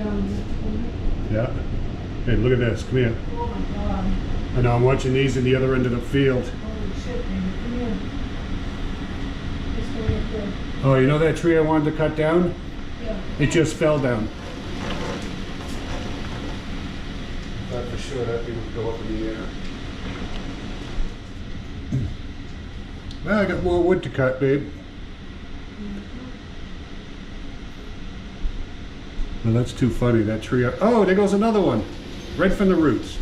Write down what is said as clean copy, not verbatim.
Yeah. Hey, look at this. Come here. Oh my God. I know, I'm watching these in the other end of the field. Holy shit, baby. Come here. This way up there. Oh, you know that tree I wanted to cut down? Yeah. It just fell down. I thought for sure that thing would go up in the air. Well, I got more wood to cut, babe. Well, that's too funny, that tree. Oh, there goes another one. Right from the roots.